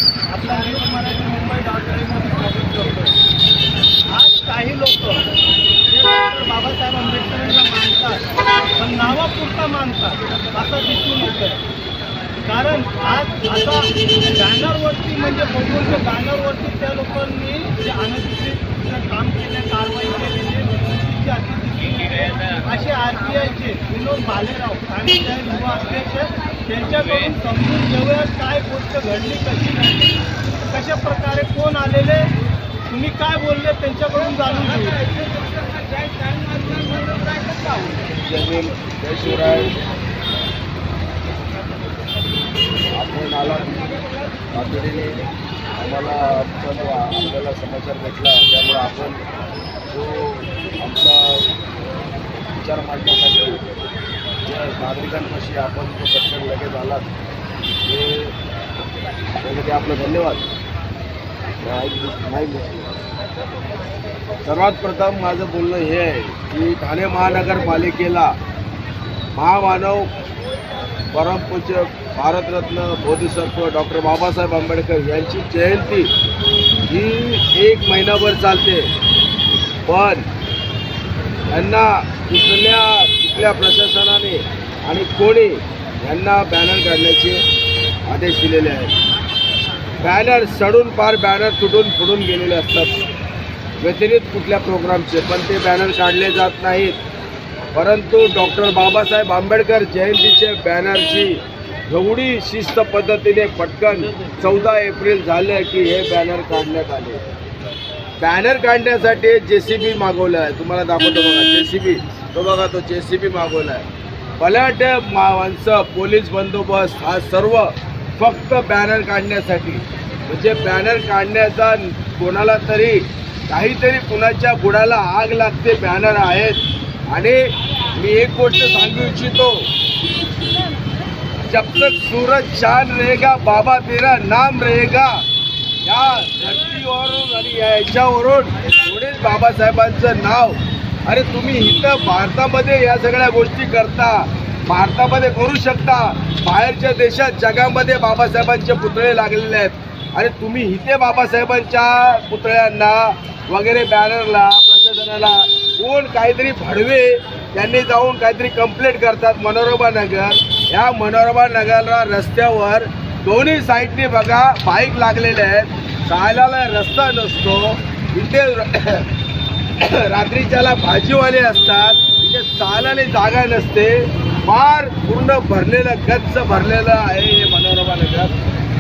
आपला न्यूज मराठी मुंबई.मध्ये स्वागत करतो। आज काही लोक डॉक्टर बाबासाहेब आंबेडकरांना मानतात पण नावापुरता मानतात असं दिसून येतं। कारण आज आता बॅनरवरती म्हणजे बघून ते बॅनरवरती त्या लोकांनी जे अनधिकृत काम केले, कारवाई केलेली असे RTIचे विनोद भालेराव आणि त्या युवा अध्यक्ष त्यांच्याकडून समजून घेऊया काय गोष्ट घडली, कशी घडली, कशा प्रकारे कोण आलेले, तुम्ही काय बोलले त्यांच्याकडून जाणून घेऊया। जय शिवराय। आपण आला तातडीने आम्हाला आपल्याला समाचार भेटला, त्यामुळे आपण जो आमचा विचार मांडण्यासाठी ज्या नागरिकांपाशी आपण जो पटकन लगेच आलात त्यासाठी आपलं धन्यवाद। सर्वात प्रथम माझं बोलणं हे आहे की ठाणे महानगरपालिकेला महामानव परमपूज्य भारतरत्न बोधिसत्व डॉक्टर बाबासाहेब आंबेडकर यांची जयंती ही 1 महिनाभर चालते, पण यांना कुठल्या प्रशासनाने आणि कोणी यांना बॅनर काढण्याचे आदेश दिलेले आहेत। बॅनर सडून पार बॅनर तुटून फुटून गेलेले असतात व्यतिरिक्त कुठल्या प्रोग्रामचे, पण ते बॅनर काढले जात नाहीत। परंतु डॉक्टर बाबासाहेब आंबेडकर जयंतीचे बॅनरची एवढी शिस्त पद्धतीने पटकन 14 एप्रिल झाले की हे बॅनर काढण्यात आले। बॅनर काढण्यासाठी JCB मागवलं आहे, तुम्हाला दाखवतो बघा JCB, तो बघा तो JCB मागवला आहे। पलाट माणसं, पोलीस बंदोबस्त हा सर्व फक्त बॅनर काढण्यासाठी, म्हणजे बॅनर काढण्याचा कोणाला तरी काहीतरी कुणाच्या बुडाला आग लागते बॅनर आहेत। आणि मी एक गोष्ट सांगू इच्छितो, जब तक सूरज चांद रहेगा बाबा तेरा नाम रहेगा, या धर्तीवरून आणि याच्यावरून थोडेच बाबासाहेबांचं नाव, अरे तुम्ही इथं भारतामध्ये या सगळ्या गोष्टी करता, भारतामध्ये करू शकता, बाहेरच्या देशात जगामध्ये बाबासाहेबांचे पुतळे लागलेले आहेत आणि तुम्ही इथे बाबासाहेबांच्या पुतळ्यांना वगैरे बॅनरला प्रशासनाला कोण काहीतरी भडवे त्यांनी जाऊन काहीतरी कंप्लेंट करतात। मनोरमा नगर, या मनोरमा नगरला रस्त्यावर दोन्ही साईडने बघा बाईक लागलेले आहेत, चालायला रस्ता नसतो, इथे रात्रीच्याला भाजीवाले असतात, इथे चालायला जागा नसते, फार पूर्ण भरलेलं गच्च भरलेलं आहे हे मनोरमा नगर।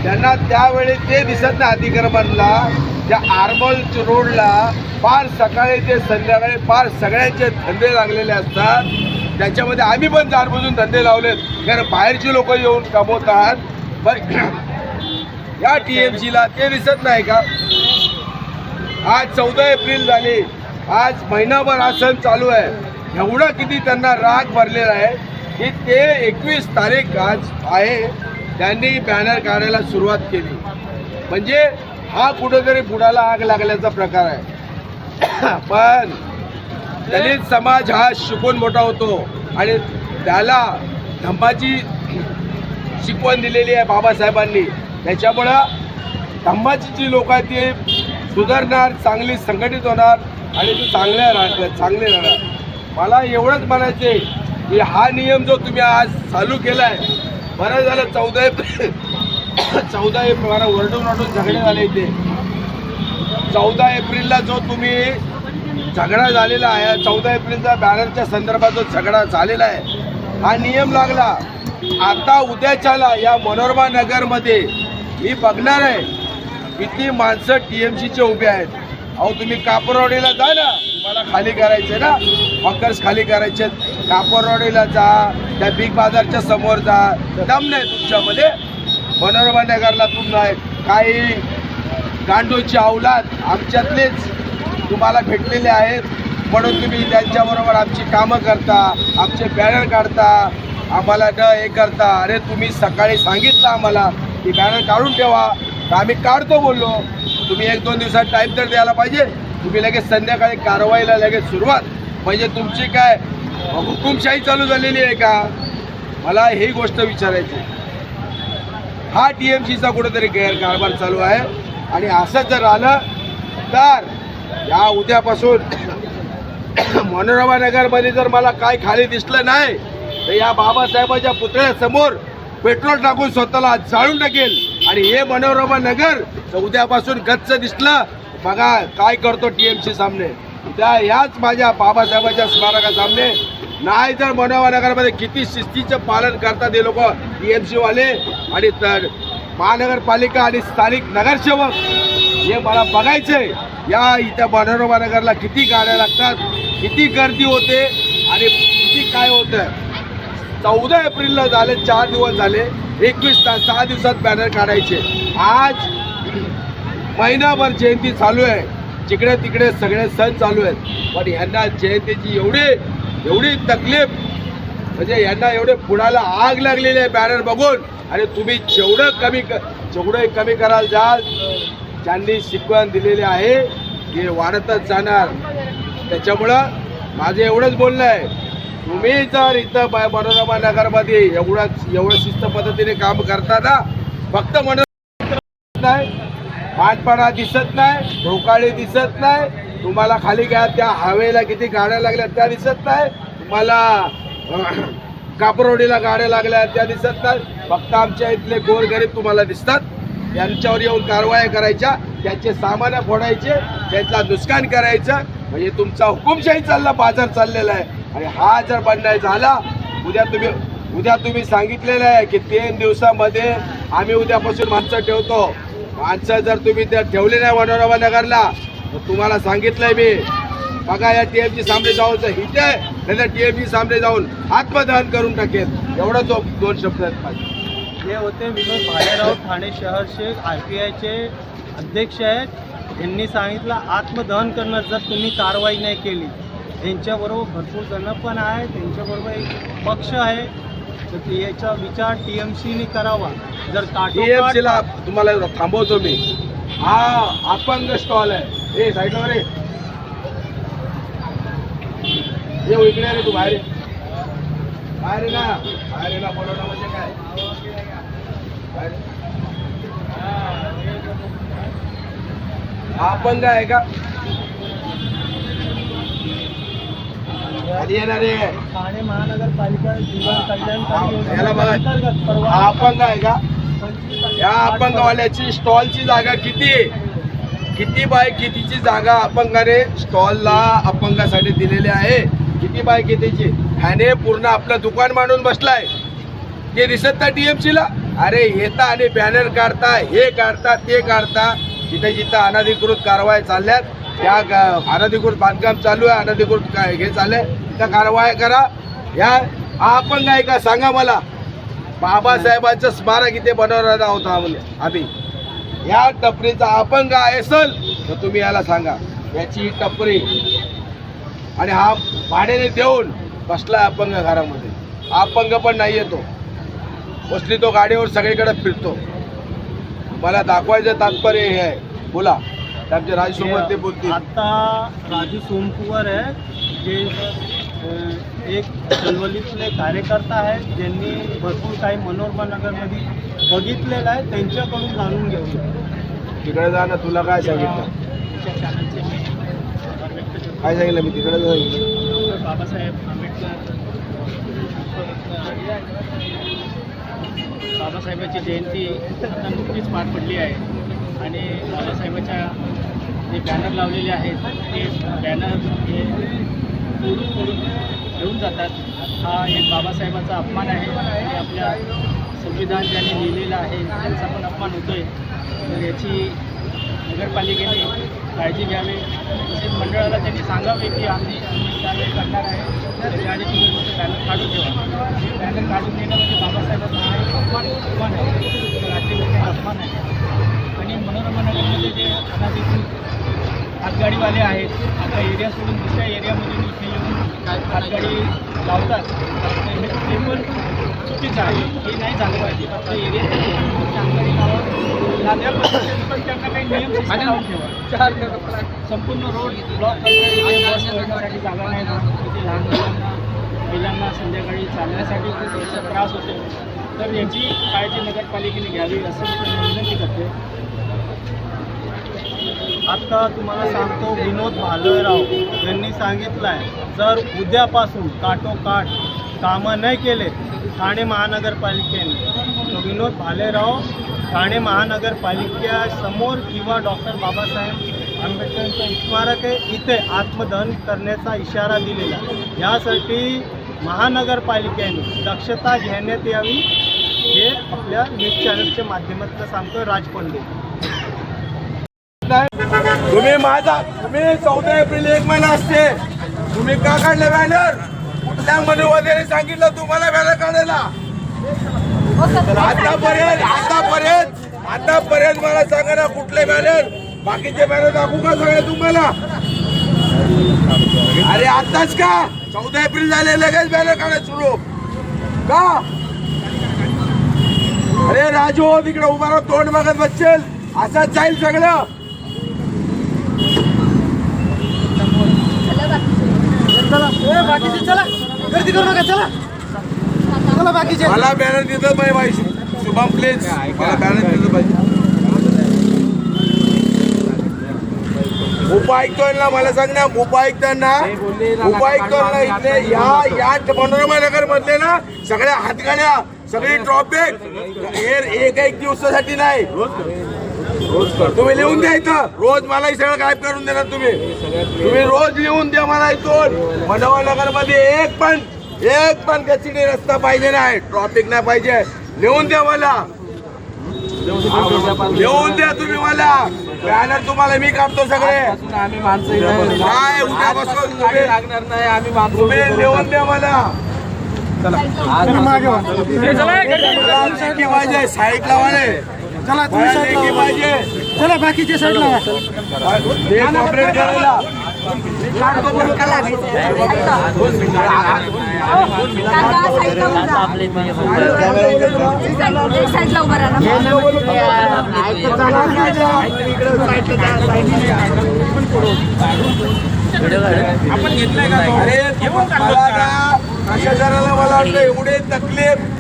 त्यांना त्यावेळी ते दिसत नाही अतिक्रमणला, त्या आर्मल रोडला फार सकाळी ते संध्याकाळी फार सगळ्यांचे धंदे लागलेले असतात। त्याच्यामध्ये आम्ही पण जाणबुजून धंदे लावलेत, कारण बाहेरची लोक येऊन कमवतात। पण या TMCला ते दिसत नाही का? आज 14 एप्रिल झाली, आज महिनाभर हा सण चालू आहे, एवढा किती त्यांना राग भरलेला आहे की ते 21 तारीख आज आहे त्यांनी बॅनर काढायला सुरुवात केली, म्हणजे हा कुठेतरी बुडाला आग लागल्याचा प्रकार आहे। पण दलित समाज हा शिकून मोठा होतो आणि त्याला धम्माची शिकवण दिलेली आहे बाबासाहेबांनी, त्याच्यामुळं धम्माची जी लोक आहेत ती सुधारणार, चांगली संघटित होणार आणि ते चांगले राहणार। मला एवढंच म्हणायचं आहे की हा नियम जो तुम्ही आज चालू केला आहे, बरं झालं 14 एप्रिल मला वरडून झगडे झाले इथे। 14 एप्रिलला जो तुम्ही झगडा झालेला आहे, 14 एप्रिलचा बॅनरच्या संदर्भात जो झगडा झालेला आहे, हा नियम लागला। आता उद्याच्याला या मनोरमा नगरमध्ये मी बघणार आहे किती माणसं TMCचे उभे आहेत। अहो तुम्ही कापरवाडीला जा ना, तुम्हाला खाली करायचे ना, हॉकर्स खाली करायचे, कापरवाडीला जा, त्या बिग बाजारच्या समोर जा, दम नाही तुमच्यामध्ये। मनोरमा नगरला तुम्ही काही गांडूची अवलाद आमच्यातलेच तुम्हाला भेटलेले आहेत, म्हणून तुम्ही त्यांच्याबरोबर आमची कामं करता, आमचे बॅनर काढता, आम्हाला हे करता। अरे तुम्ही सकाळी सांगितलं आम्हाला की बॅनर काढून ठेवा, तर आम्ही काढतो बोललो, तुम्ही 1-2 दिवसात टाईम तर द्यायला पाहिजे। तुम्ही लगेच संध्याकाळी कारवाईला लगेच सुरुवात, म्हणजे तुमची काय हुकुमशाही चालू झालेली आहे का? मला ही गोष्ट विचारायची। हा TMCचा कुठेतरी गैरकारभार चालू आहे. आणि असं जर आलं तर या उद्यापासून मनोरमा नगरमध्ये जर मला काय खाली दिसलं नाही तर या बाबासाहेबांच्या पुतळ्यासमोर पेट्रोल टाकून स्वतःला जाळून टाकेल. आणि हे मनोरमा नगर उद्यापासून गच्च दिसलं बघा काय करतो TMC सामने. त्या याच माझ्या बाबासाहेबांच्या स्मारकासामने नाही तर मनोरमा नगरमध्ये किती शिस्तीचं पालन करतात हे लोक TMC वाले आणि तर महानगरपालिका आणि स्थानिक नगरसेवक हे मला बघायचंय. या इथं मनोरमा नगरला किती गाड्या लागतात, किती गर्दी होते आणि किती काय होतं. 14 एप्रिलला झाले 4 दिवस झाले, 21 तास 6 दिवसात बॅनर काढायचे. आज महिनाभर जयंती चालू आहे, जिकडे तिकडे सगळे सण चालू आहेत. पण यांना जयंतीची एवढी तकलीफ म्हणजे यांना एवढे पुण्याला आग लागलेली आहे बॅनर बघून. आणि तुम्ही जेवढं कमी कराल जाल ज्यांनी शिकवण दिलेली आहे हे वाढतच जाणार. त्याच्यामुळं माझं एवढंच बोलणं आहे, तुम्ही जर इथं मनोरमा नगरमध्ये एवढं शिस्त पद्धतीने काम करता ना, फक्त मनोरमा नाही, पाठपाडा दिसत नाही, ढोकाळी दिसत नाही, तुम्हाला खाली घ्या त्या हवेला किती गाड्या लागल्या त्या दिसत नाही, तुम्हाला कापरोडीला गाड्या लागल्या त्या दिसत नाही. फक्त आमच्या इथले गोरगरीब तुम्हाला दिसतात. यांच्यावर येऊन कारवाया करायच्या, त्यांचे सामान फोडायचे, त्यांचं नुकसान करायचं. म्हणजे तुमचा हुकुमशाही चालला, बाजार चाललेला आहे. आणि हा जर बंद नाही झाला, उद्या तुम्ही सांगितलेलं आहे की 3 दिवसामध्ये आम्ही उद्यापासून माणसं ठेवतो. माणसं जर तुम्ही ते ठेवले नाही मनोरमा नगरला तर तुम्हाला सांगितलंय मी बघा या TMC सामने जाऊन हिते नाही तर TMC सामने जाऊन आत्मदहन करून टाकेल. एवढं 2 शब्द आहेत माझे. हे होते विनोद भालेराव, ठाणे शहरचे RPIचे अध्यक्ष आहेत. यांनी सांगितलं आत्मदहन करणं जर तुम्ही कारवाई नाही केली. यांच्याबरोबर भरपूर जण पण आहे, त्यांच्याबरोबर एक पक्ष आहे, तर याचा विचार TMCने करावा. जर TMCला तुम्हाला थांबवतो मी. हा अपंग स्टॉल आहे, हे साईडवर रे, ये इकडे रे, तू बाहेर बाहेर ना, बाहेर ना, बोलवणं म्हणजे काय अपंग आहे का? आधी येणार आहे ठाणे महानगरपालिका जीवन कल्याणकारी याला बघा, योजनेअंतर्गत हा अपंग आहे का? या अपंगवाल्याची स्टॉलची जागा किती बाय कितीची जागा अपंगाने स्टॉलला अपंगासाठी दिलेली आहे? किती बाय कितीची? ह्याने पूर्ण आपलं दुकान मांडून बसलाय. ते दिसत नाही TMCला? अरे येता आणि बॅनर काढता, हे काढता, ते काढता. जिथं अनधिकृत कारवाई चालल्यात, त्या अनधिकृत बांधकाम चालू आहे, अनधिकृत हे चाललंय, तिथं कारवाई करा. या अपंग आहे का सांगा मला? बाबासाहेबांचं स्मारक इथे बनवणार आहोत आम्ही. या टपरीचा अपंग असेल तर तुम्ही याला सांगा याची टपरी. आणि हा भाड्याने देऊन बसला अपंग घरामध्ये. अपंग पण नाही येतो, बसली तो गाडीवर सगळीकडे फिरतो. मला दाखवायचं तात्पर्य हे आहे. बोला, आमचे राजू सोमवार ते बोलतील. आता राजू सोमकुवर आहे, जे एक चळवळीतले कार्यकर्ता आहेत, ज्यांनी भरपूर काही मनोरमा नगरमध्ये बघितलेलं आहे, त्यांच्याकडून जाणून घेऊ. तिकडे जा ना. तुला काय सांगितलं? काय सांगितलं मी? तिकडे जा. बाबासाहेबांची जयंती आता नुकतीच पार पडली आहे आणि बाबासाहेबांच्या जे बॅनर लावलेले आहेत ते बॅनर हे तोडून घेऊन जातात. हा एक बाबासाहेबांचा अपमान आहे आणि आपल्या संविधान ज्यांनी लिहिलेलं आहे त्यांचा पण अपमान होतो आहे. तर याची नगरपालिकेने काळजी घ्यावी. तसेच मंडळाला त्यांनी सांगावे की आम्ही त्यावेळी करणार आहे, त्याआधी तुम्ही तुमचे बॅनर काढून ठेवा. बॅनर काढून देणं म्हणजे बाबासाहेबांचा हा एक अपमान आहे, राज्यकर्त्यांचा अपमान आहे. आणि मनोरमा नगरमध्ये जे अनाधिकृत हातगाडीवाले आहेत, आपला एरिया सोडून दुसऱ्या एरियामधून इथे येऊन हातगाडी लावतात, ते पण चुकीचं आहे. हे नाही झालं पाहिजे. फक्त एरियात हातगाडी लावा, त्या पद्धतीने पण त्यांना काही नियम लावून ठेवा. संपूर्ण रोड ब्लॉक बस करण्यासाठी जागा नाही राहत. तिथे लहान मुलांना महिलांना संध्याकाळी चालण्यासाठी खूप त्रास होतो. तर याची काळजी नगरपालिकेने घ्यावी असं मी विनंती करते. आता तुम्हाला सांगतो, विनोद भालेराव यांनी सांगितलं आहे, जर उद्यापासून काटोकाट कामं नाही केले ठाणे महानगरपालिकेने, तर विनोद भालेराव ठाणे महानगरपालिकेसमोर किंवा डॉक्टर बाबासाहेब आंबेडकरांचं स्मारक आहे इथे आत्मदहन करण्याचा इशारा दिलेला आहे. यासाठी महानगरपालिकेने दक्षता घेण्यात यावी, हे आपल्या न्यूज चॅनलच्या माध्यमातून सांगतो राजपंडित. तुम्ही 14 एप्रिल 1 महिना असते, तुम्ही का काढले बॅनर? कुठल्यामध्ये वगैरे सांगितलं तुम्हाला बॅनर काढायला? आतापर्यंत मला सांगा ना, कुठले बॅनर? बाकीचे बॅनर दाखवू का सगळे तुम्हाला? अरे आताच का 14 एप्रिल झाले लगेच बॅनर काढायला सुरू का? अरे राजू तिकडे उभा राहून तोंड बघत बसशील, असंच जाईल सगळं. बाकीचे चला, गर्दी करू नका, चला चला बाकीचे. मला बॅनर दिलं पाहिजे बाई, शुभम प्लीज मला बॅनर दिलं पाहिजे. उपायुक्तांना ना, मला सांग ना, उपायुक्तांना इथले या मनोरमा नगर मधले ना सगळ्या हातगाड्या, सगळी ट्रॉफिक हे एक दिवसासाठी नाही, तुम्ही लिहून द्या इथं. रोज मला हे सगळं गायब करून देणार तुम्ही रोज लिहून द्या मला इथून. मनोहर नगर मध्ये एक पण गच्चीने रस्ता पाहिजे नाही, ट्रॉफिक नाही पाहिजे. लिहून द्या मला, लिहून द्या तुम्ही मला. बॅनर तुम्हाला मी काढतो सगळे. आम्ही माणसं काय उद्यापासून लागणार नाही, आम्ही माणसं तुम्ही लिहून द्या मला. पाहिजे साईड लावाले, चला पाहिजे चला बाकीचे साईड लावा. ऑपरेट करायला आपण घेतलाय का? अरे प्रशासनाला मला वाटतं एवढे तकलीफ